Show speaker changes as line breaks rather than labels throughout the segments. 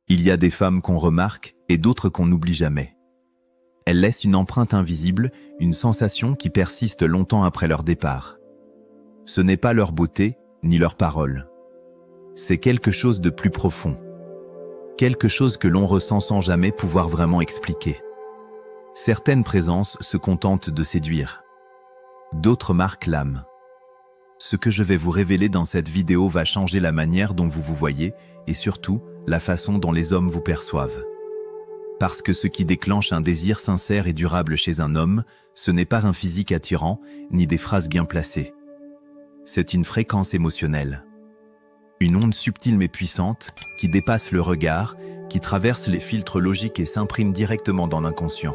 Il y a des femmes qu'on remarque et d'autres qu'on n'oublie jamais. Elles laissent une empreinte invisible, une sensation qui persiste longtemps après leur départ. Ce n'est pas leur beauté, ni leurs paroles. C'est quelque chose de plus profond. Quelque chose que l'on ressent sans jamais pouvoir vraiment expliquer. Certaines présences se contentent de séduire. D'autres marquent l'âme. Ce que je vais vous révéler dans cette vidéo va changer la manière dont vous vous voyez et surtout la façon dont les hommes vous perçoivent. Parce que ce qui déclenche un désir sincère et durable chez un homme, ce n'est pas un physique attirant ni des phrases bien placées. C'est une fréquence émotionnelle. Une onde subtile mais puissante qui dépasse le regard, qui traverse les filtres logiques et s'imprime directement dans l'inconscient.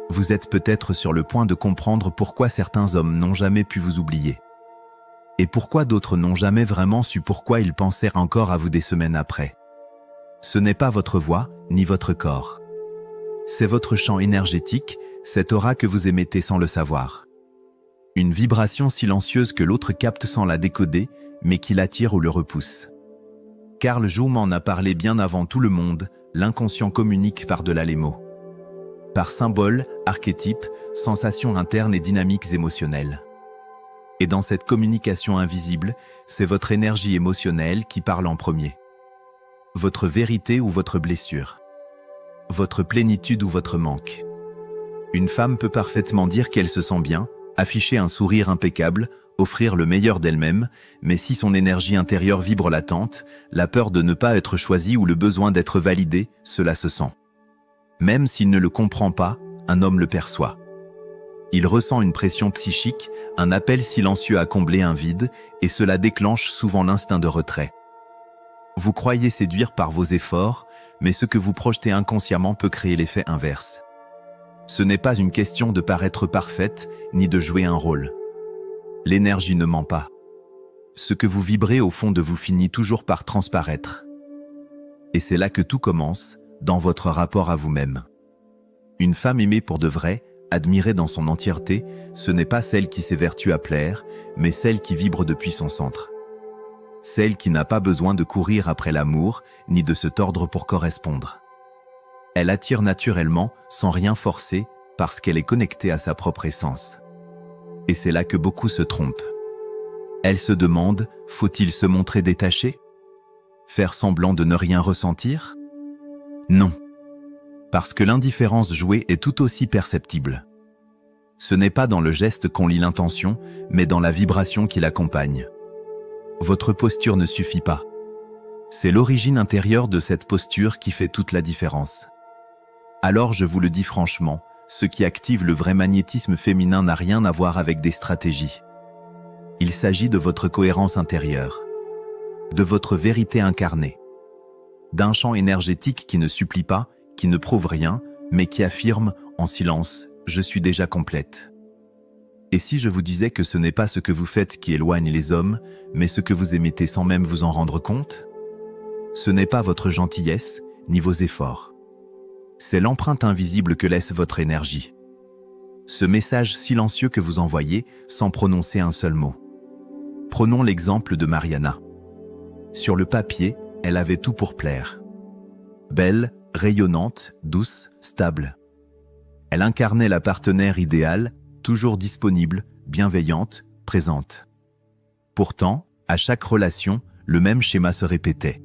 Vous êtes peut-être sur le point de comprendre pourquoi certains hommes n'ont jamais pu vous oublier. Et pourquoi d'autres n'ont jamais vraiment su pourquoi ils pensèrent encore à vous des semaines après. Ce n'est pas votre voix, ni votre corps. C'est votre champ énergétique, cette aura que vous émettez sans le savoir. Une vibration silencieuse que l'autre capte sans la décoder, mais qui l'attire ou le repousse. Carl Jung en a parlé bien avant tout le monde, l'inconscient communique par-delà les mots. Par symboles, archétypes, sensations internes et dynamiques émotionnelles. Et dans cette communication invisible, c'est votre énergie émotionnelle qui parle en premier. Votre vérité ou votre blessure. Votre plénitude ou votre manque. Une femme peut parfaitement dire qu'elle se sent bien, afficher un sourire impeccable, offrir le meilleur d'elle-même, mais si son énergie intérieure vibre latente, la peur de ne pas être choisie ou le besoin d'être validé, cela se sent. Même s'il ne le comprend pas, un homme le perçoit. Il ressent une pression psychique, un appel silencieux à combler un vide, et cela déclenche souvent l'instinct de retrait. Vous croyez séduire par vos efforts, mais ce que vous projetez inconsciemment peut créer l'effet inverse. Ce n'est pas une question de paraître parfaite, ni de jouer un rôle. L'énergie ne ment pas. Ce que vous vibrez au fond de vous finit toujours par transparaître. Et c'est là que tout commence, dans votre rapport à vous-même. Une femme aimée pour de vrai, admirée dans son entièreté, ce n'est pas celle qui s'évertue à plaire, mais celle qui vibre depuis son centre. Celle qui n'a pas besoin de courir après l'amour, ni de se tordre pour correspondre. Elle attire naturellement, sans rien forcer, parce qu'elle est connectée à sa propre essence. Et c'est là que beaucoup se trompent. Elle se demande, faut-il se montrer détaché? Faire semblant de ne rien ressentir? Non. Parce que l'indifférence jouée est tout aussi perceptible. Ce n'est pas dans le geste qu'on lit l'intention, mais dans la vibration qui l'accompagne. Votre posture ne suffit pas. C'est l'origine intérieure de cette posture qui fait toute la différence. Alors je vous le dis franchement, ce qui active le vrai magnétisme féminin n'a rien à voir avec des stratégies. Il s'agit de votre cohérence intérieure, de votre vérité incarnée, d'un champ énergétique qui ne supplie pas, qui ne prouve rien, mais qui affirme, en silence, « Je suis déjà complète ». Et si je vous disais que ce n'est pas ce que vous faites qui éloigne les hommes, mais ce que vous émettez sans même vous en rendre compte? Ce n'est pas votre gentillesse, ni vos efforts. C'est l'empreinte invisible que laisse votre énergie. Ce message silencieux que vous envoyez sans prononcer un seul mot. Prenons l'exemple de Mariana. Sur le papier, elle avait tout pour plaire. Belle, rayonnante, douce, stable. Elle incarnait la partenaire idéale, toujours disponible, bienveillante, présente. Pourtant, à chaque relation, le même schéma se répétait.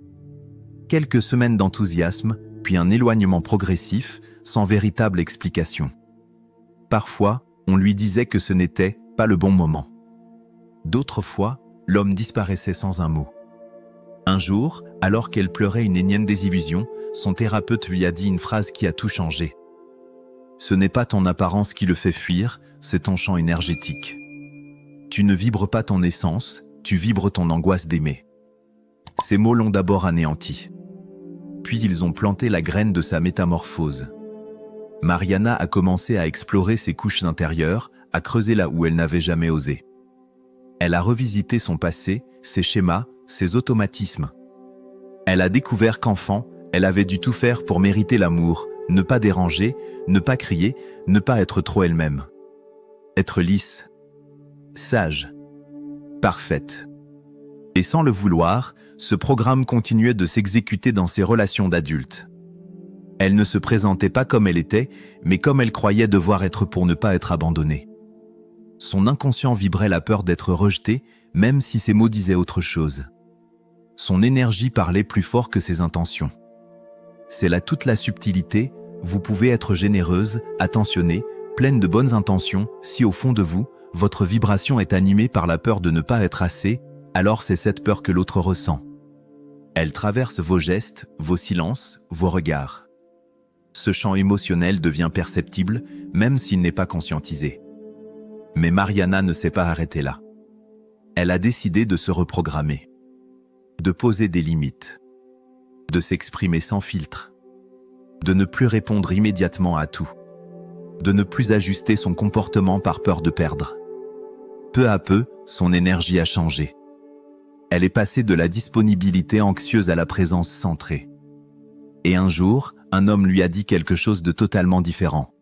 Quelques semaines d'enthousiasme, puis un éloignement progressif, sans véritable explication. Parfois, on lui disait que ce n'était pas le bon moment. D'autres fois, l'homme disparaissait sans un mot. Un jour, alors qu'elle pleurait une énième désillusion, son thérapeute lui a dit une phrase qui a tout changé. « Ce n'est pas ton apparence qui le fait fuir, c'est ton champ énergétique. Tu ne vibres pas ton essence, tu vibres ton angoisse d'aimer. » Ces mots l'ont d'abord anéanti. Puis ils ont planté la graine de sa métamorphose. Mariana a commencé à explorer ses couches intérieures, à creuser là où elle n'avait jamais osé. Elle a revisité son passé, ses schémas, ses automatismes. Elle a découvert qu'enfant, elle avait dû tout faire pour mériter l'amour, ne pas déranger, ne pas crier, ne pas être trop elle-même. Être lisse, sage, parfaite. Et sans le vouloir, ce programme continuait de s'exécuter dans ses relations d'adulte. Elle ne se présentait pas comme elle était, mais comme elle croyait devoir être pour ne pas être abandonnée. Son inconscient vibrait la peur d'être rejetée, même si ses mots disaient autre chose. Son énergie parlait plus fort que ses intentions. C'est là toute la subtilité, vous pouvez être généreuse, attentionnée, pleine de bonnes intentions, si au fond de vous, votre vibration est animée par la peur de ne pas être assez, alors c'est cette peur que l'autre ressent. Elle traverse vos gestes, vos silences, vos regards. Ce champ émotionnel devient perceptible, même s'il n'est pas conscientisé. Mais Mariana ne s'est pas arrêtée là. Elle a décidé de se reprogrammer, de poser des limites, de s'exprimer sans filtre, de ne plus répondre immédiatement à tout, de ne plus ajuster son comportement par peur de perdre. Peu à peu, son énergie a changé. Elle est passée de la disponibilité anxieuse à la présence centrée. Et un jour, un homme lui a dit quelque chose de totalement différent.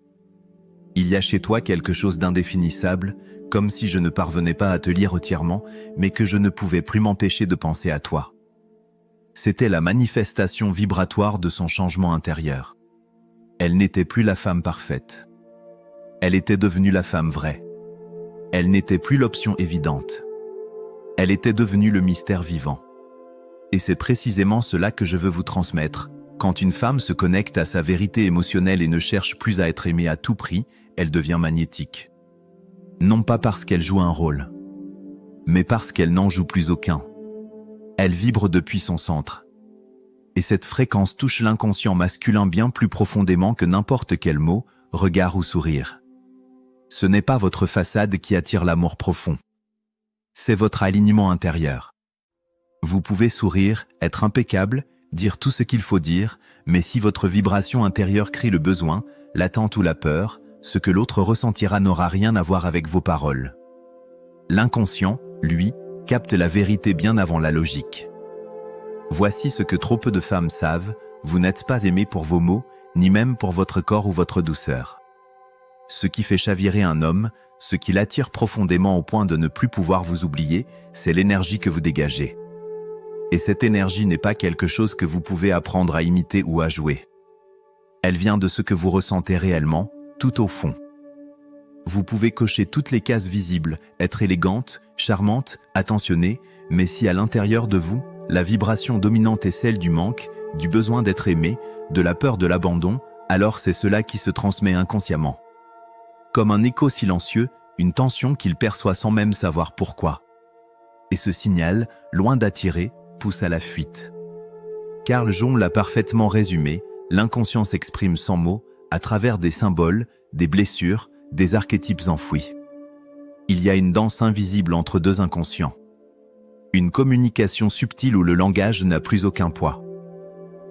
« Il y a chez toi quelque chose d'indéfinissable, comme si je ne parvenais pas à te lire entièrement, mais que je ne pouvais plus m'empêcher de penser à toi. » C'était la manifestation vibratoire de son changement intérieur. Elle n'était plus la femme parfaite. Elle était devenue la femme vraie. Elle n'était plus l'option évidente. Elle était devenue le mystère vivant. Et c'est précisément cela que je veux vous transmettre. Quand une femme se connecte à sa vérité émotionnelle et ne cherche plus à être aimée à tout prix, elle devient magnétique. Non pas parce qu'elle joue un rôle, mais parce qu'elle n'en joue plus aucun. Elle vibre depuis son centre. Et cette fréquence touche l'inconscient masculin bien plus profondément que n'importe quel mot, regard ou sourire. Ce n'est pas votre façade qui attire l'amour profond. C'est votre alignement intérieur. Vous pouvez sourire, être impeccable, dire tout ce qu'il faut dire, mais si votre vibration intérieure crie le besoin, l'attente ou la peur, ce que l'autre ressentira n'aura rien à voir avec vos paroles. L'inconscient, lui, capte la vérité bien avant la logique. Voici ce que trop peu de femmes savent, vous n'êtes pas aimé pour vos mots, ni même pour votre corps ou votre douceur. Ce qui fait chavirer un homme, ce qui l'attire profondément au point de ne plus pouvoir vous oublier, c'est l'énergie que vous dégagez. Et cette énergie n'est pas quelque chose que vous pouvez apprendre à imiter ou à jouer. Elle vient de ce que vous ressentez réellement, tout au fond. Vous pouvez cocher toutes les cases visibles, être élégante, charmante, attentionnée, mais si à l'intérieur de vous, la vibration dominante est celle du manque, du besoin d'être aimé, de la peur de l'abandon, alors c'est cela qui se transmet inconsciemment. Comme un écho silencieux, une tension qu'il perçoit sans même savoir pourquoi. Et ce signal, loin d'attirer, pousse à la fuite. Carl Jung l'a parfaitement résumé, l'inconscient s'exprime sans mots, à travers des symboles, des blessures, des archétypes enfouis. Il y a une danse invisible entre deux inconscients. Une communication subtile où le langage n'a plus aucun poids.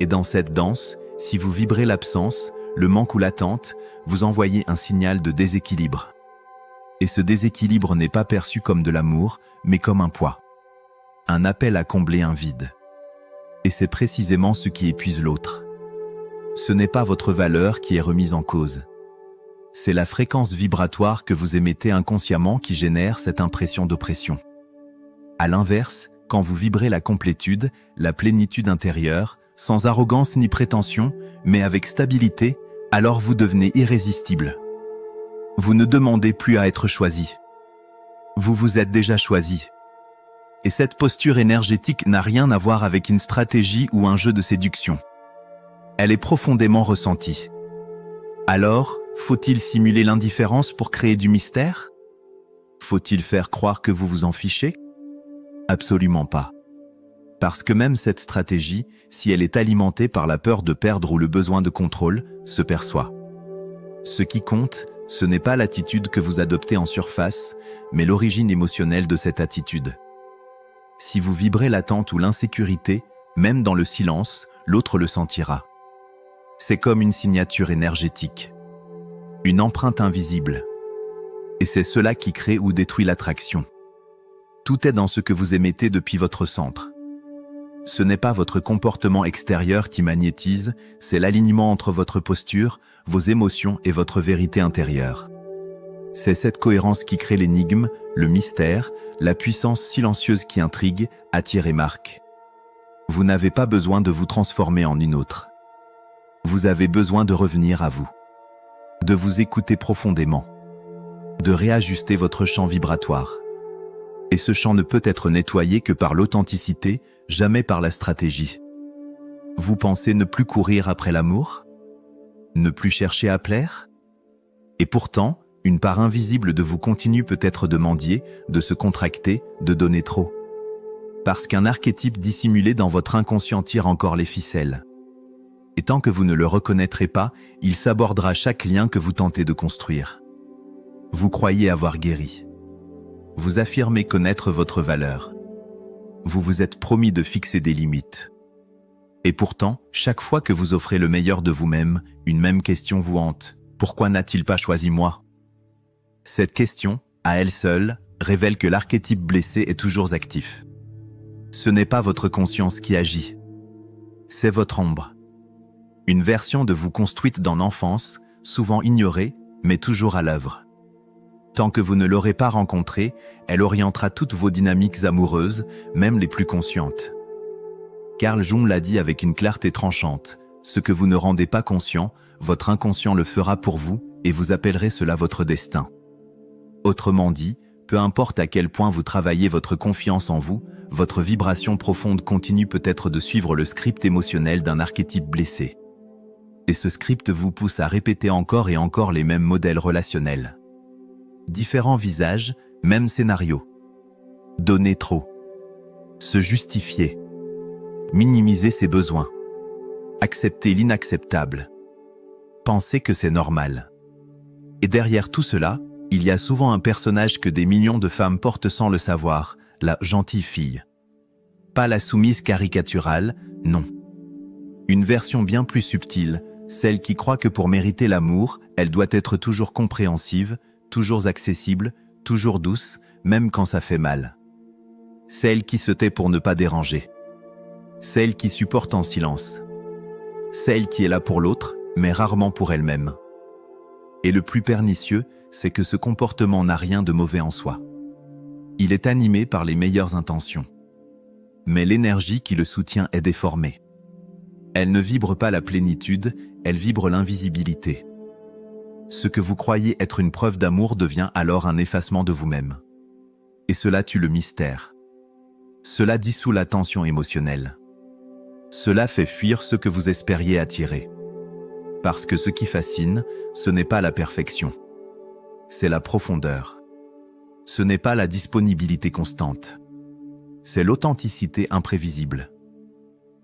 Et dans cette danse, si vous vibrez l'absence, le manque ou l'attente, vous envoyez un signal de déséquilibre. Et ce déséquilibre n'est pas perçu comme de l'amour, mais comme un poids. Un appel à combler un vide. Et c'est précisément ce qui épuise l'autre. Ce n'est pas votre valeur qui est remise en cause. C'est la fréquence vibratoire que vous émettez inconsciemment qui génère cette impression d'oppression. À l'inverse, quand vous vibrez la complétude, la plénitude intérieure, sans arrogance ni prétention, mais avec stabilité, alors vous devenez irrésistible. Vous ne demandez plus à être choisi. Vous vous êtes déjà choisi. Et cette posture énergétique n'a rien à voir avec une stratégie ou un jeu de séduction. Elle est profondément ressentie. Alors, faut-il simuler l'indifférence pour créer du mystère? Faut-il faire croire que vous vous en fichez? Absolument pas. Parce que même cette stratégie, si elle est alimentée par la peur de perdre ou le besoin de contrôle, se perçoit. Ce qui compte, ce n'est pas l'attitude que vous adoptez en surface, mais l'origine émotionnelle de cette attitude. Si vous vibrez l'attente ou l'insécurité, même dans le silence, l'autre le sentira. C'est comme une signature énergétique. Une empreinte invisible. Et c'est cela qui crée ou détruit l'attraction. Tout est dans ce que vous émettez depuis votre centre. Ce n'est pas votre comportement extérieur qui magnétise, c'est l'alignement entre votre posture, vos émotions et votre vérité intérieure. C'est cette cohérence qui crée l'énigme, le mystère, la puissance silencieuse qui intrigue, attire et marque. Vous n'avez pas besoin de vous transformer en une autre. Vous avez besoin de revenir à vous, de vous écouter profondément, de réajuster votre champ vibratoire. Et ce champ ne peut être nettoyé que par l'authenticité, jamais par la stratégie. Vous pensez ne plus courir après l'amour? Ne plus chercher à plaire? Et pourtant, une part invisible de vous continue peut-être de mendier, de se contracter, de donner trop. Parce qu'un archétype dissimulé dans votre inconscient tire encore les ficelles. Et tant que vous ne le reconnaîtrez pas, il sabordera chaque lien que vous tentez de construire. Vous croyez avoir guéri. Vous affirmez connaître votre valeur. Vous vous êtes promis de fixer des limites. Et pourtant, chaque fois que vous offrez le meilleur de vous-même, une même question vous hante. Pourquoi n'a-t-il pas choisi moi? Cette question, à elle seule, révèle que l'archétype blessé est toujours actif. Ce n'est pas votre conscience qui agit. C'est votre ombre. Une version de vous construite dans l'enfance, souvent ignorée, mais toujours à l'œuvre. Tant que vous ne l'aurez pas rencontrée, elle orientera toutes vos dynamiques amoureuses, même les plus conscientes. Carl Jung l'a dit avec une clarté tranchante, ce que vous ne rendez pas conscient, votre inconscient le fera pour vous et vous appellerez cela votre destin. Autrement dit, peu importe à quel point vous travaillez votre confiance en vous, votre vibration profonde continue peut-être de suivre le script émotionnel d'un archétype blessé. Et ce script vous pousse à répéter encore et encore les mêmes modèles relationnels. Différents visages, même scénario. Donner trop. Se justifier. Minimiser ses besoins. Accepter l'inacceptable. Penser que c'est normal. Et derrière tout cela, il y a souvent un personnage que des millions de femmes portent sans le savoir, la gentille fille. Pas la soumise caricaturale, non. Une version bien plus subtile, celle qui croit que pour mériter l'amour, elle doit être toujours compréhensive, toujours accessible, toujours douce, même quand ça fait mal. Celle qui se tait pour ne pas déranger. Celle qui supporte en silence. Celle qui est là pour l'autre, mais rarement pour elle-même. Et le plus pernicieux, c'est que ce comportement n'a rien de mauvais en soi. Il est animé par les meilleures intentions. Mais l'énergie qui le soutient est déformée. Elle ne vibre pas la plénitude, elle vibre l'invisibilité. Ce que vous croyez être une preuve d'amour devient alors un effacement de vous-même. Et cela tue le mystère. Cela dissout la tension émotionnelle. Cela fait fuir ce que vous espériez attirer. Parce que ce qui fascine, ce n'est pas la perfection. C'est la profondeur. Ce n'est pas la disponibilité constante. C'est l'authenticité imprévisible.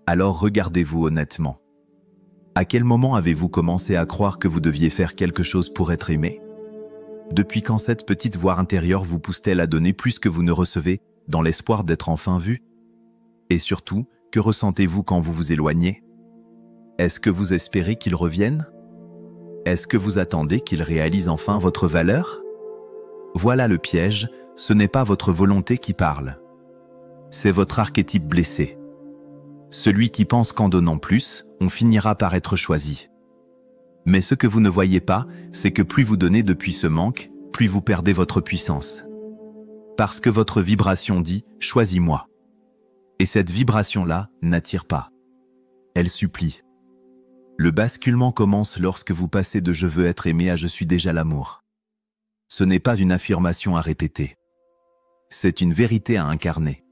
Alors regardez-vous honnêtement. À quel moment avez-vous commencé à croire que vous deviez faire quelque chose pour être aimé? Depuis quand cette petite voix intérieure vous pousse-t-elle à donner plus que vous ne recevez, dans l'espoir d'être enfin vu? Et surtout, que ressentez-vous quand vous vous éloignez? Est-ce que vous espérez qu'il revienne? Est-ce que vous attendez qu'il réalise enfin votre valeur? Voilà le piège, ce n'est pas votre volonté qui parle. C'est votre archétype blessé. Celui qui pense qu'en donnant plus, on finira par être choisi. Mais ce que vous ne voyez pas, c'est que plus vous donnez depuis ce manque, plus vous perdez votre puissance. Parce que votre vibration dit « choisis-moi ». Et cette vibration-là n'attire pas. Elle supplie. Le basculement commence lorsque vous passez de « je veux être aimé » à « je suis déjà l'amour ». Ce n'est pas une affirmation à répéter. C'est une vérité à incarner.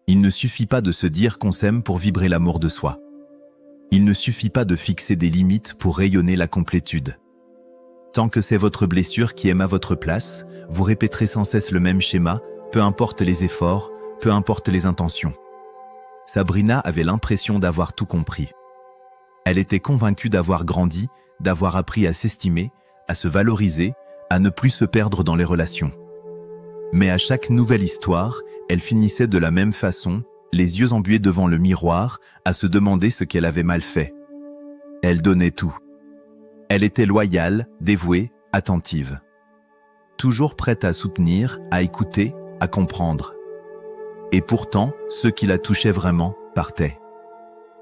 Il ne suffit pas de se dire qu'on s'aime pour vibrer l'amour de soi. Il ne suffit pas de fixer des limites pour rayonner la complétude. Tant que c'est votre blessure qui aime à votre place, vous répéterez sans cesse le même schéma, peu importe les efforts, peu importe les intentions. Sabrina avait l'impression d'avoir tout compris. Elle était convaincue d'avoir grandi, d'avoir appris à s'estimer, à se valoriser, à ne plus se perdre dans les relations. Mais à chaque nouvelle histoire, elle finissait de la même façon, les yeux embués devant le miroir, à se demander ce qu'elle avait mal fait. Elle donnait tout. Elle était loyale, dévouée, attentive. Toujours prête à soutenir, à écouter, à comprendre. Et pourtant, ceux qui la touchaient vraiment partaient.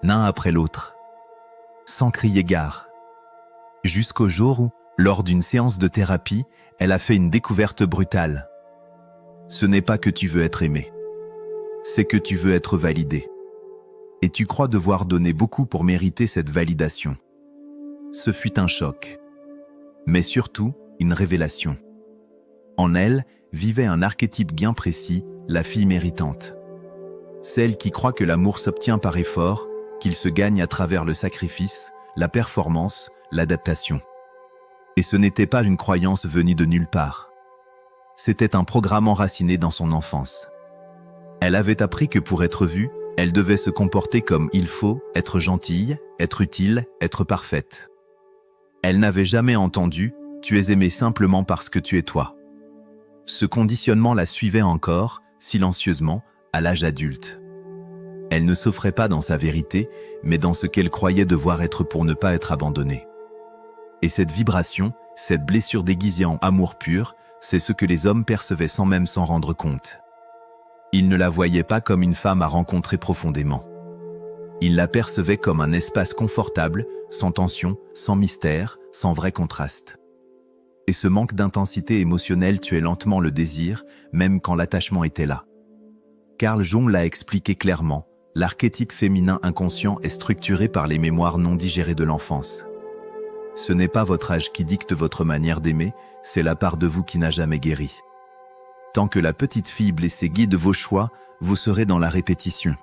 L'un après l'autre. Sans crier gare. Jusqu'au jour où, Lors d'une séance de thérapie, elle a fait une découverte brutale. Ce n'est pas que tu veux être aimé. C'est que tu veux être validé. Et tu crois devoir donner beaucoup pour mériter cette validation. Ce fut un choc. Mais surtout, une révélation. En elle, vivait un archétype bien précis, la fille méritante. Celle qui croit que l'amour s'obtient par effort, qu'il se gagne à travers le sacrifice, la performance, l'adaptation. Et ce n'était pas une croyance venue de nulle part. C'était un programme enraciné dans son enfance. Elle avait appris que pour être vue, elle devait se comporter comme il faut, être gentille, être utile, être parfaite. Elle n'avait jamais entendu « tu es aimé simplement parce que tu es toi ». Ce conditionnement la suivait encore, silencieusement, à l'âge adulte. Elle ne s'offrait pas dans sa vérité, mais dans ce qu'elle croyait devoir être pour ne pas être abandonnée. Et cette vibration, cette blessure déguisée en amour pur, c'est ce que les hommes percevaient sans même s'en rendre compte. Ils ne la voyaient pas comme une femme à rencontrer profondément. Ils la percevaient comme un espace confortable, sans tension, sans mystère, sans vrai contraste. Et ce manque d'intensité émotionnelle tuait lentement le désir, même quand l'attachement était là. Carl Jung l'a expliqué clairement, l'archétype féminin inconscient est structuré par les mémoires non digérées de l'enfance. Ce n'est pas votre âge qui dicte votre manière d'aimer, c'est la part de vous qui n'a jamais guéri. Tant que la petite fille blessée guide vos choix, vous serez dans la répétition.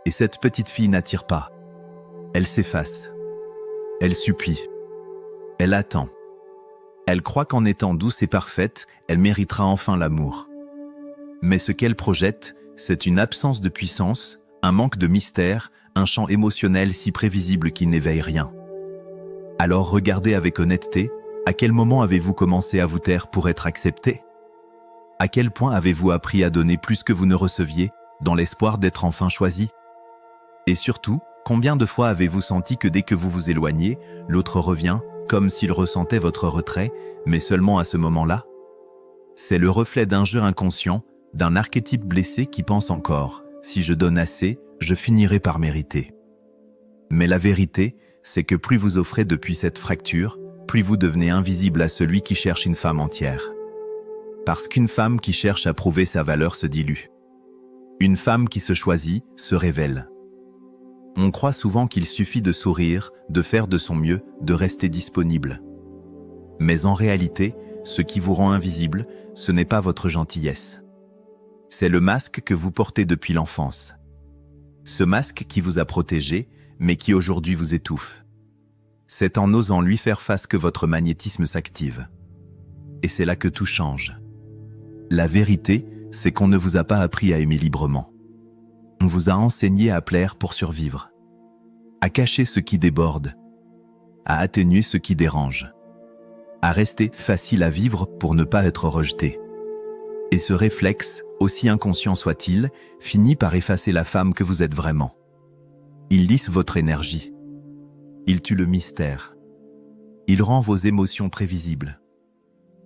Et cette petite fille n'attire pas. Elle s'efface. Elle supplie. Elle attend. Elle croit qu'en étant douce et parfaite, elle méritera enfin l'amour. Mais ce qu'elle projette, c'est une absence de puissance, un manque de mystère, un champ émotionnel si prévisible qu'il n'éveille rien. Alors regardez avec honnêteté, à quel moment avez-vous commencé à vous taire pour être accepté? À quel point avez-vous appris à donner plus que vous ne receviez, dans l'espoir d'être enfin choisi? Et surtout, combien de fois avez-vous senti que dès que vous vous éloignez, l'autre revient, comme s'il ressentait votre retrait, mais seulement à ce moment-là? C'est le reflet d'un jeu inconscient, d'un archétype blessé qui pense encore « si je donne assez, je finirai par mériter ». Mais la vérité, c'est que plus vous offrez depuis cette fracture, plus vous devenez invisible à celui qui cherche une femme entière. Parce qu'une femme qui cherche à prouver sa valeur se dilue. Une femme qui se choisit se révèle. On croit souvent qu'il suffit de sourire, de faire de son mieux, de rester disponible. Mais en réalité, ce qui vous rend invisible, ce n'est pas votre gentillesse. C'est le masque que vous portez depuis l'enfance. Ce masque qui vous a protégé, mais qui aujourd'hui vous étouffe. C'est en osant lui faire face que votre magnétisme s'active. Et c'est là que tout change. La vérité, c'est qu'on ne vous a pas appris à aimer librement. On vous a enseigné à plaire pour survivre, à cacher ce qui déborde, à atténuer ce qui dérange, à rester facile à vivre pour ne pas être rejeté. Et ce réflexe, aussi inconscient soit-il, finit par effacer la femme que vous êtes vraiment. Il lisse votre énergie. Il tue le mystère. Il rend vos émotions prévisibles.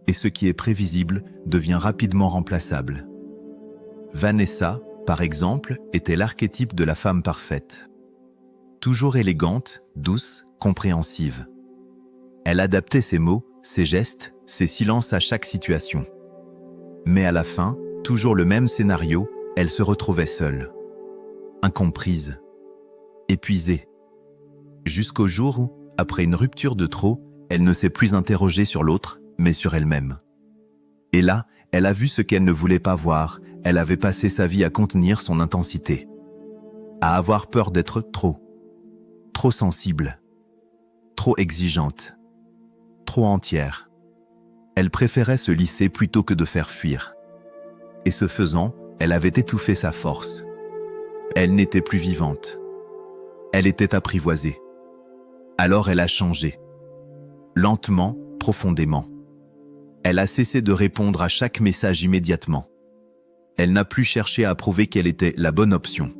Et ce qui est prévisible devient rapidement remplaçable. Vanessa, par exemple, était l'archétype de la femme parfaite. Toujours élégante, douce, compréhensive. Elle adaptait ses mots, ses gestes, ses silences à chaque situation. Mais à la fin, toujours le même scénario, elle se retrouvait seule. Incomprise. Épuisée. Jusqu'au jour où, après une rupture de trop, elle ne s'est plus interrogée sur l'autre, mais sur elle-même. Et là, elle a vu ce qu'elle ne voulait pas voir, elle avait passé sa vie à contenir son intensité. À avoir peur d'être trop sensible, trop exigeante, trop entière. Elle préférait se lisser plutôt que de faire fuir. Et ce faisant, elle avait étouffé sa force. Elle n'était plus vivante. Elle était apprivoisée. Alors elle a changé. Lentement, profondément. Elle a cessé de répondre à chaque message immédiatement. Elle n'a plus cherché à prouver qu'elle était la bonne option.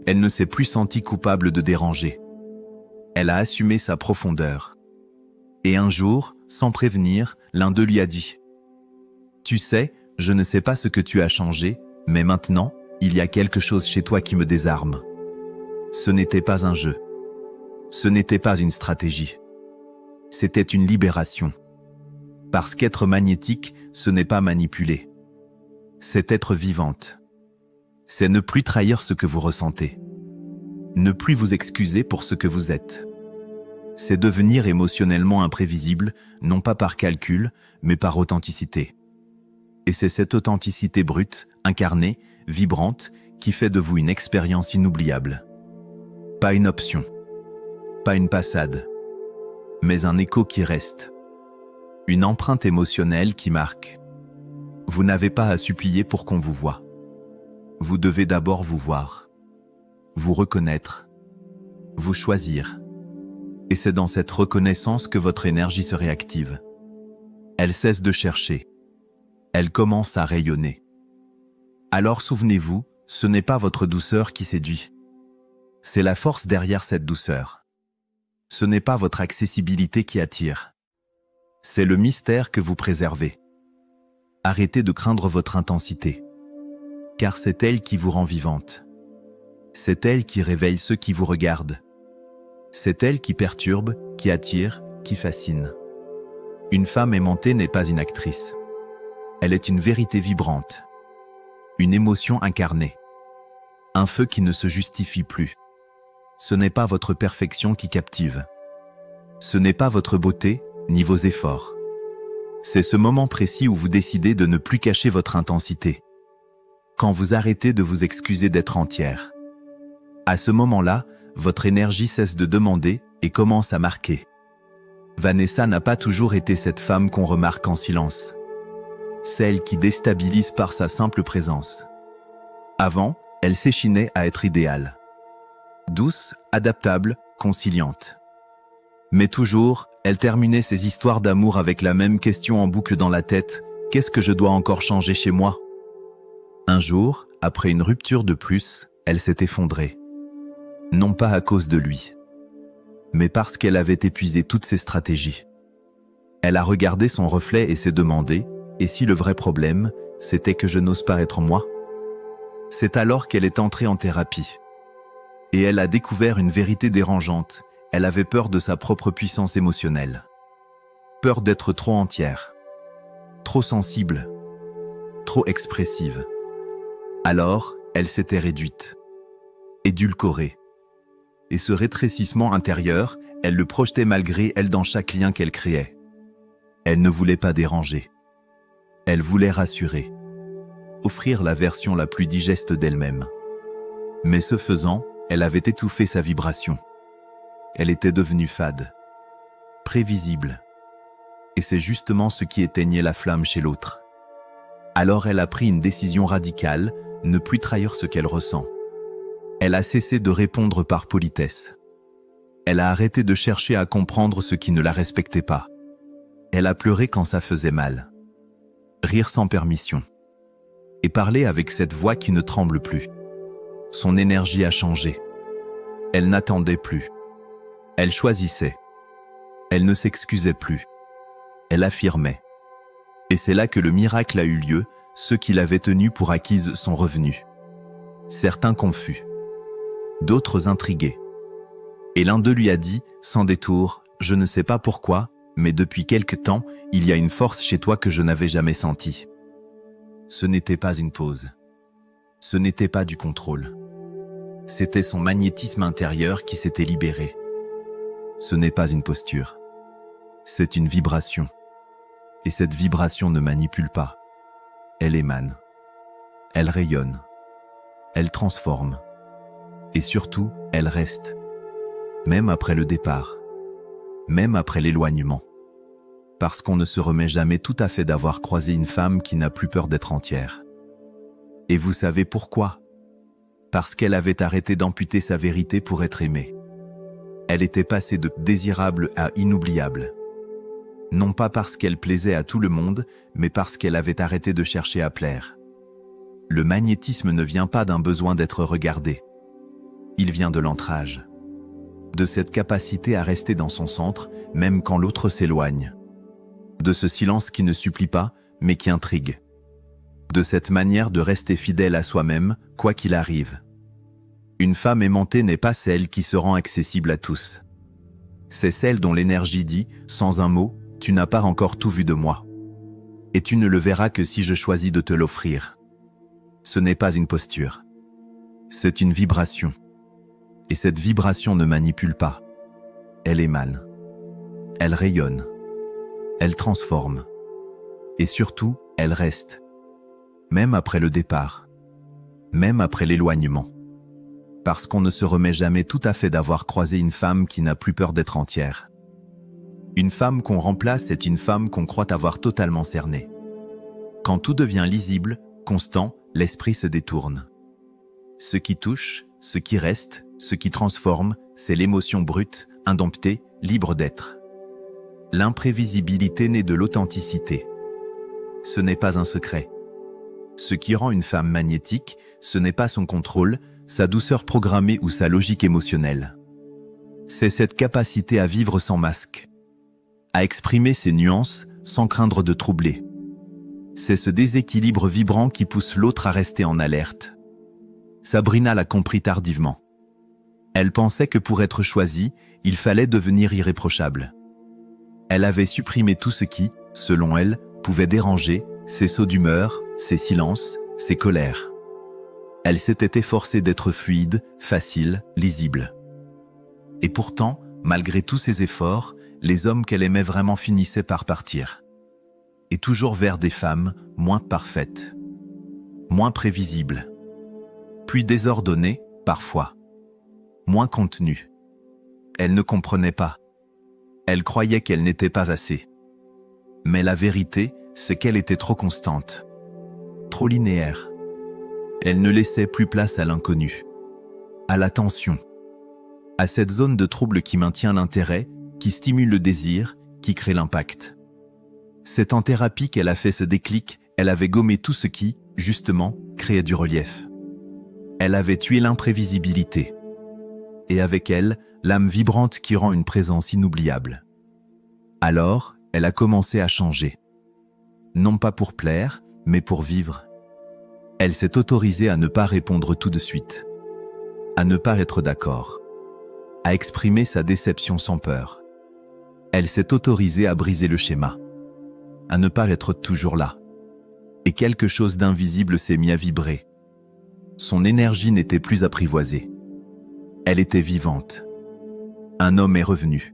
Elle ne s'est plus sentie coupable de déranger. Elle a assumé sa profondeur. Et un jour, sans prévenir, l'un d'eux lui a dit « Tu sais, je ne sais pas ce que tu as changé, mais maintenant, il y a quelque chose chez toi qui me désarme. » Ce n'était pas un jeu. Ce n'était pas une stratégie. C'était une libération. Parce qu'être magnétique, ce n'est pas manipuler. C'est être vivante. C'est ne plus trahir ce que vous ressentez. Ne plus vous excuser pour ce que vous êtes. C'est devenir émotionnellement imprévisible, non pas par calcul, mais par authenticité. Et c'est cette authenticité brute, incarnée, vibrante, qui fait de vous une expérience inoubliable. Pas une option, pas une passade, mais un écho qui reste. Une empreinte émotionnelle qui marque. Vous n'avez pas à supplier pour qu'on vous voie. Vous devez d'abord vous voir, vous reconnaître, vous choisir. Et c'est dans cette reconnaissance que votre énergie se réactive. Elle cesse de chercher. Elle commence à rayonner. Alors souvenez-vous, ce n'est pas votre douceur qui séduit. C'est la force derrière cette douceur. Ce n'est pas votre accessibilité qui attire. C'est le mystère que vous préservez. Arrêtez de craindre votre intensité. Car c'est elle qui vous rend vivante. C'est elle qui réveille ceux qui vous regardent. C'est elle qui perturbe, qui attire, qui fascine. Une femme aimantée n'est pas une actrice. Elle est une vérité vibrante. Une émotion incarnée. Un feu qui ne se justifie plus. Ce n'est pas votre perfection qui captive. Ce n'est pas votre beauté, ni vos efforts. C'est ce moment précis où vous décidez de ne plus cacher votre intensité. Quand vous arrêtez de vous excuser d'être entière. À ce moment-là, votre énergie cesse de demander et commence à marquer. Vanessa n'a pas toujours été cette femme qu'on remarque en silence. Celle qui déstabilise par sa simple présence. Avant, elle s'échinait à être idéale. Douce, adaptable, conciliante. Mais toujours, elle terminait ses histoires d'amour avec la même question en boucle dans la tête. Qu'est-ce que je dois encore changer chez moi? Un jour, après une rupture de plus, elle s'est effondrée. Non pas à cause de lui, mais parce qu'elle avait épuisé toutes ses stratégies. Elle a regardé son reflet et s'est demandé, et si le vrai problème, c'était que je n'ose pas être moi? C'est alors qu'elle est entrée en thérapie. Et elle a découvert une vérité dérangeante. Elle avait peur de sa propre puissance émotionnelle. Peur d'être trop entière, trop sensible, trop expressive. Alors, elle s'était réduite, édulcorée. Et ce rétrécissement intérieur, elle le projetait malgré elle dans chaque lien qu'elle créait. Elle ne voulait pas déranger. Elle voulait rassurer, offrir la version la plus digeste d'elle-même. Mais ce faisant, elle avait étouffé sa vibration. Elle était devenue fade, prévisible. Et c'est justement ce qui éteignait la flamme chez l'autre. Alors elle a pris une décision radicale, ne plus trahir ce qu'elle ressent. Elle a cessé de répondre par politesse. Elle a arrêté de chercher à comprendre ce qui ne la respectait pas. Elle a pleuré quand ça faisait mal. Rire sans permission. Et parler avec cette voix qui ne tremble plus. Son énergie a changé. Elle n'attendait plus. Elle choisissait. Elle ne s'excusait plus. Elle affirmait. Et c'est là que le miracle a eu lieu, ceux qui l'avaient tenue pour acquise sont revenus. Certains confus. D'autres intrigués. Et l'un d'eux lui a dit, sans détour, « Je ne sais pas pourquoi, mais depuis quelque temps, il y a une force chez toi que je n'avais jamais sentie. » Ce n'était pas une pause. Ce n'était pas du contrôle. C'était son magnétisme intérieur qui s'était libéré. Ce n'est pas une posture. C'est une vibration. Et cette vibration ne manipule pas. Elle émane. Elle rayonne. Elle transforme. Et surtout, elle reste. Même après le départ. Même après l'éloignement. Parce qu'on ne se remet jamais tout à fait d'avoir croisé une femme qui n'a plus peur d'être entière. Et vous savez pourquoi? Parce qu'elle avait arrêté d'amputer sa vérité pour être aimée. Elle était passée de désirable à inoubliable. Non pas parce qu'elle plaisait à tout le monde, mais parce qu'elle avait arrêté de chercher à plaire. Le magnétisme ne vient pas d'un besoin d'être regardé. Il vient de l'ancrage. De cette capacité à rester dans son centre, même quand l'autre s'éloigne. De ce silence qui ne supplie pas, mais qui intrigue. De cette manière de rester fidèle à soi-même, quoi qu'il arrive. Une femme aimantée n'est pas celle qui se rend accessible à tous. C'est celle dont l'énergie dit, sans un mot, tu n'as pas encore tout vu de moi. Et tu ne le verras que si je choisis de te l'offrir. Ce n'est pas une posture. C'est une vibration. Et cette vibration ne manipule pas. Elle émane. Elle rayonne. Elle transforme. Et surtout, elle reste. Même après le départ. Même après l'éloignement. Parce qu'on ne se remet jamais tout à fait d'avoir croisé une femme qui n'a plus peur d'être entière. Une femme qu'on remplace est une femme qu'on croit avoir totalement cernée. Quand tout devient lisible, constant, l'esprit se détourne. Ce qui touche, ce qui reste, ce qui transforme, c'est l'émotion brute, indomptée, libre d'être. L'imprévisibilité naît de l'authenticité. Ce n'est pas un secret. Ce qui rend une femme magnétique, ce n'est pas son contrôle, sa douceur programmée ou sa logique émotionnelle. C'est cette capacité à vivre sans masque, à exprimer ses nuances sans craindre de troubler. C'est ce déséquilibre vibrant qui pousse l'autre à rester en alerte. Sabrina l'a compris tardivement. Elle pensait que pour être choisie, il fallait devenir irréprochable. Elle avait supprimé tout ce qui, selon elle, pouvait déranger, ses sauts d'humeur, ses silences, ses colères. Elle s'était efforcée d'être fluide, facile, lisible. Et pourtant, malgré tous ses efforts, les hommes qu'elle aimait vraiment finissaient par partir. Et toujours vers des femmes moins parfaites, moins prévisibles, puis désordonnées, parfois, moins contenues. Elle ne comprenait pas. Elle croyait qu'elle n'était pas assez. Mais la vérité, c'est qu'elle était trop constante, trop linéaire. Elle ne laissait plus place à l'inconnu, à la tension, à cette zone de trouble qui maintient l'intérêt, qui stimule le désir, qui crée l'impact. C'est en thérapie qu'elle a fait ce déclic, elle avait gommé tout ce qui, justement, créait du relief. Elle avait tué l'imprévisibilité. Et avec elle, l'âme vibrante qui rend une présence inoubliable. Alors, elle a commencé à changer. Non pas pour plaire, mais pour vivre. Elle s'est autorisée à ne pas répondre tout de suite, à ne pas être d'accord, à exprimer sa déception sans peur. Elle s'est autorisée à briser le schéma, à ne pas être toujours là. Et quelque chose d'invisible s'est mis à vibrer. Son énergie n'était plus apprivoisée. Elle était vivante. Un homme est revenu.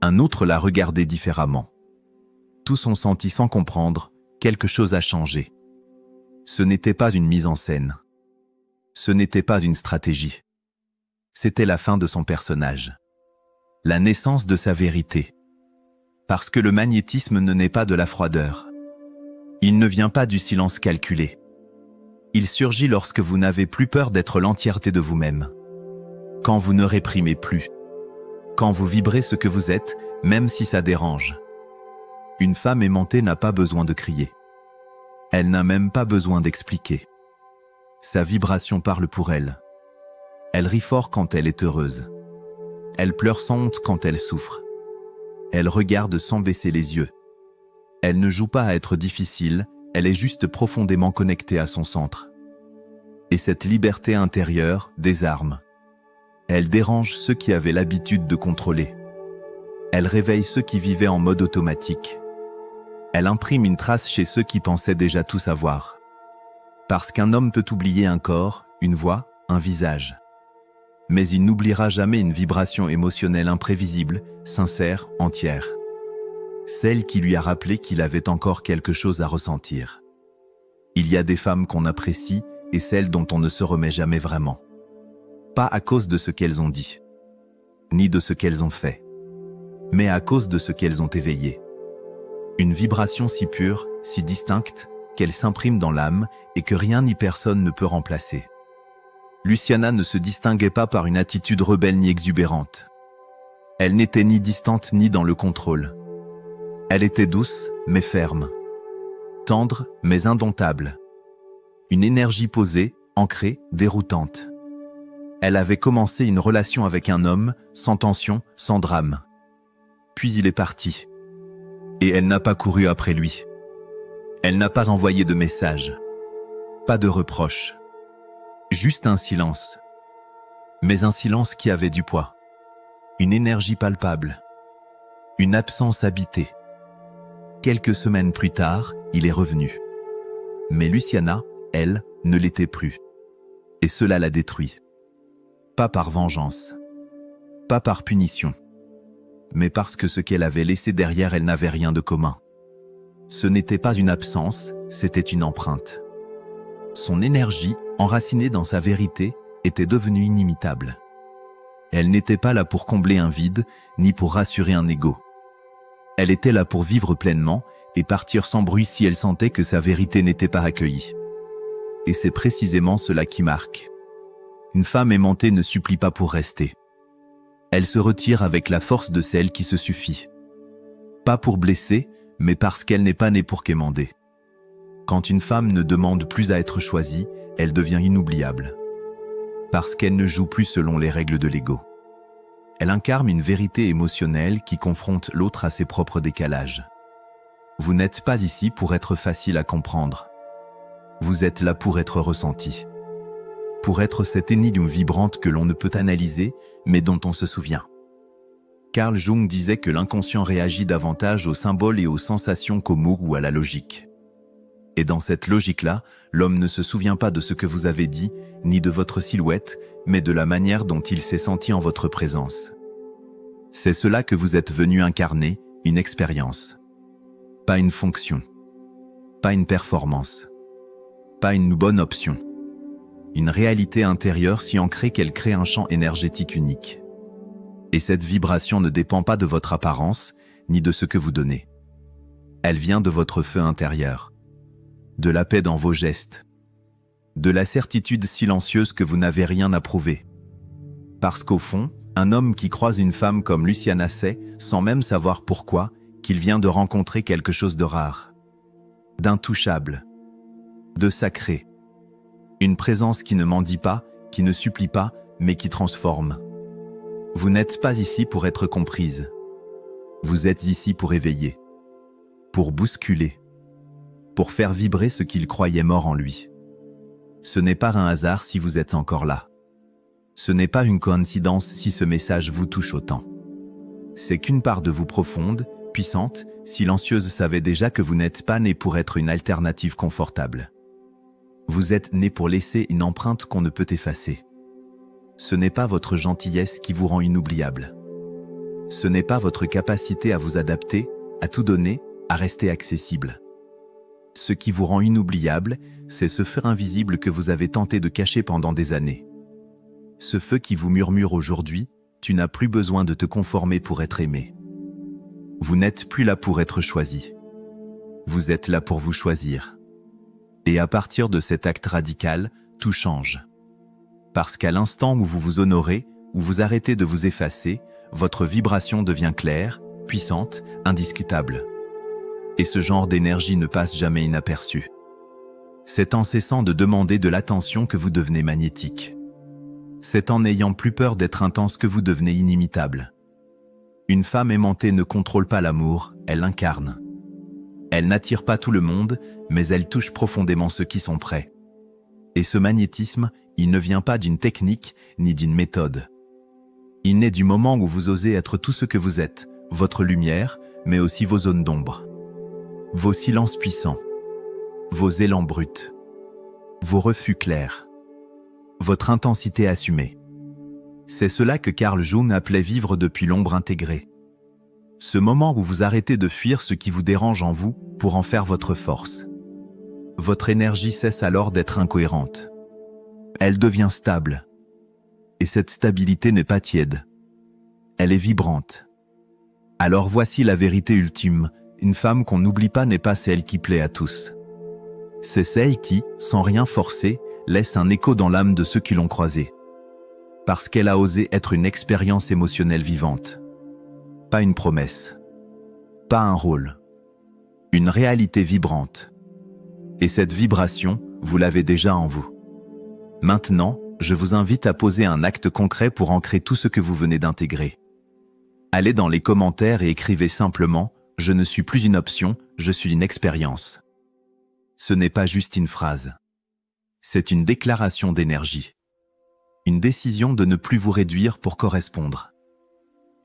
Un autre l'a regardé différemment. Tous ont senti sans comprendre, quelque chose a changé. Ce n'était pas une mise en scène. Ce n'était pas une stratégie. C'était la fin de son personnage. La naissance de sa vérité. Parce que le magnétisme ne naît pas de la froideur. Il ne vient pas du silence calculé. Il surgit lorsque vous n'avez plus peur d'être l'entièreté de vous-même. Quand vous ne réprimez plus. Quand vous vibrez ce que vous êtes, même si ça dérange. Une femme aimantée n'a pas besoin de crier. Elle n'a même pas besoin d'expliquer. Sa vibration parle pour elle. Elle rit fort quand elle est heureuse. Elle pleure sans honte quand elle souffre. Elle regarde sans baisser les yeux. Elle ne joue pas à être difficile, elle est juste profondément connectée à son centre. Et cette liberté intérieure désarme. Elle dérange ceux qui avaient l'habitude de contrôler. Elle réveille ceux qui vivaient en mode automatique. Elle imprime une trace chez ceux qui pensaient déjà tout savoir. Parce qu'un homme peut oublier un corps, une voix, un visage. Mais il n'oubliera jamais une vibration émotionnelle imprévisible, sincère, entière. Celle qui lui a rappelé qu'il avait encore quelque chose à ressentir. Il y a des femmes qu'on apprécie et celles dont on ne se remet jamais vraiment. Pas à cause de ce qu'elles ont dit, ni de ce qu'elles ont fait, mais à cause de ce qu'elles ont éveillé. Une vibration si pure, si distincte, qu'elle s'imprime dans l'âme et que rien ni personne ne peut remplacer. Luciana ne se distinguait pas par une attitude rebelle ni exubérante. Elle n'était ni distante ni dans le contrôle. Elle était douce, mais ferme. Tendre, mais indomptable. Une énergie posée, ancrée, déroutante. Elle avait commencé une relation avec un homme, sans tension, sans drame. Puis il est parti. Et elle n'a pas couru après lui. Elle n'a pas renvoyé de message. Pas de reproche. Juste un silence. Mais un silence qui avait du poids. une énergie palpable, une absence habitée. Quelques semaines plus tard, il est revenu. Mais Luciana, elle, ne l'était plus. Et cela l'a détruit. Pas par vengeance, pas par punition, mais parce que ce qu'elle avait laissé derrière, elle n'avait rien de commun. Ce n'était pas une absence, c'était une empreinte. Son énergie, enracinée dans sa vérité, était devenue inimitable. Elle n'était pas là pour combler un vide, ni pour rassurer un ego. Elle était là pour vivre pleinement et partir sans bruit si elle sentait que sa vérité n'était pas accueillie. Et c'est précisément cela qui marque. Une femme aimantée ne supplie pas pour rester. Elle se retire avec la force de celle qui se suffit. Pas pour blesser, mais parce qu'elle n'est pas née pour quémander. Quand une femme ne demande plus à être choisie, elle devient inoubliable. Parce qu'elle ne joue plus selon les règles de l'ego. Elle incarne une vérité émotionnelle qui confronte l'autre à ses propres décalages. Vous n'êtes pas ici pour être facile à comprendre. Vous êtes là pour être ressenti. Pour être cette énigme vibrante que l'on ne peut analyser, mais dont on se souvient. Carl Jung disait que l'inconscient réagit davantage aux symboles et aux sensations qu'aux mots ou à la logique. Et dans cette logique-là, l'homme ne se souvient pas de ce que vous avez dit, ni de votre silhouette, mais de la manière dont il s'est senti en votre présence. C'est cela que vous êtes venu incarner, une expérience. Pas une fonction. Pas une performance. Pas une bonne option. Une réalité intérieure si ancrée qu'elle crée un champ énergétique unique. Et cette vibration ne dépend pas de votre apparence, ni de ce que vous donnez. Elle vient de votre feu intérieur. De la paix dans vos gestes. De la certitude silencieuse que vous n'avez rien à prouver. Parce qu'au fond, un homme qui croise une femme comme Luciana sait, sans même savoir pourquoi, qu'il vient de rencontrer quelque chose de rare. D'intouchable. De sacré. Une présence qui ne mendie pas, qui ne supplie pas, mais qui transforme. Vous n'êtes pas ici pour être comprise. Vous êtes ici pour éveiller. Pour bousculer. Pour faire vibrer ce qu'il croyait mort en lui. Ce n'est pas un hasard si vous êtes encore là. Ce n'est pas une coïncidence si ce message vous touche autant. C'est qu'une part de vous profonde, puissante, silencieuse savait déjà que vous n'êtes pas né pour être une alternative confortable. Vous êtes né pour laisser une empreinte qu'on ne peut effacer. Ce n'est pas votre gentillesse qui vous rend inoubliable. Ce n'est pas votre capacité à vous adapter, à tout donner, à rester accessible. Ce qui vous rend inoubliable, c'est ce feu invisible que vous avez tenté de cacher pendant des années. Ce feu qui vous murmure aujourd'hui, tu n'as plus besoin de te conformer pour être aimé. Vous n'êtes plus là pour être choisi. Vous êtes là pour vous choisir. Et à partir de cet acte radical, tout change. Parce qu'à l'instant où vous vous honorez, où vous arrêtez de vous effacer, votre vibration devient claire, puissante, indiscutable. Et ce genre d'énergie ne passe jamais inaperçu. C'est en cessant de demander de l'attention que vous devenez magnétique. C'est en n'ayant plus peur d'être intense que vous devenez inimitable. Une femme aimantée ne contrôle pas l'amour, elle l'incarne. Elle n'attire pas tout le monde, mais elle touche profondément ceux qui sont prêts. Et ce magnétisme, il ne vient pas d'une technique ni d'une méthode. Il naît du moment où vous osez être tout ce que vous êtes, votre lumière, mais aussi vos zones d'ombre. Vos silences puissants, vos élans bruts, vos refus clairs, votre intensité assumée. C'est cela que Carl Jung appelait vivre depuis l'ombre intégrée. Ce moment où vous arrêtez de fuir ce qui vous dérange en vous pour en faire votre force. Votre énergie cesse alors d'être incohérente. Elle devient stable. Et cette stabilité n'est pas tiède. Elle est vibrante. Alors voici la vérité ultime. Une femme qu'on n'oublie pas n'est pas celle qui plaît à tous. C'est celle qui, sans rien forcer, laisse un écho dans l'âme de ceux qui l'ont croisée. Parce qu'elle a osé être une expérience émotionnelle vivante. Pas une promesse. Pas un rôle. Une réalité vibrante. Et cette vibration, vous l'avez déjà en vous. Maintenant, je vous invite à poser un acte concret pour ancrer tout ce que vous venez d'intégrer. Allez dans les commentaires et écrivez simplement « Je ne suis plus une option, je suis une expérience ». Ce n'est pas juste une phrase. C'est une déclaration d'énergie. Une décision de ne plus vous réduire pour correspondre.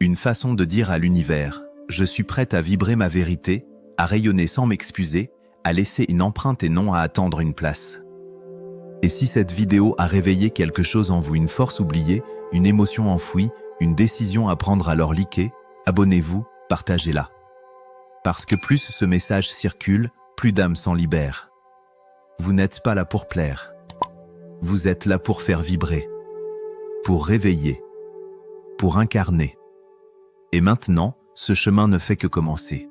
Une façon de dire à l'univers « Je suis prête à vibrer ma vérité, à rayonner sans m'excuser, à laisser une empreinte et non à attendre une place. » Et si cette vidéo a réveillé quelque chose en vous, une force oubliée, une émotion enfouie, une décision à prendre à leur liquer, abonnez-vous, partagez-la. Parce que plus ce message circule, plus d'âmes s'en libèrent. Vous n'êtes pas là pour plaire. Vous êtes là pour faire vibrer, pour réveiller, pour incarner. Et maintenant, ce chemin ne fait que commencer.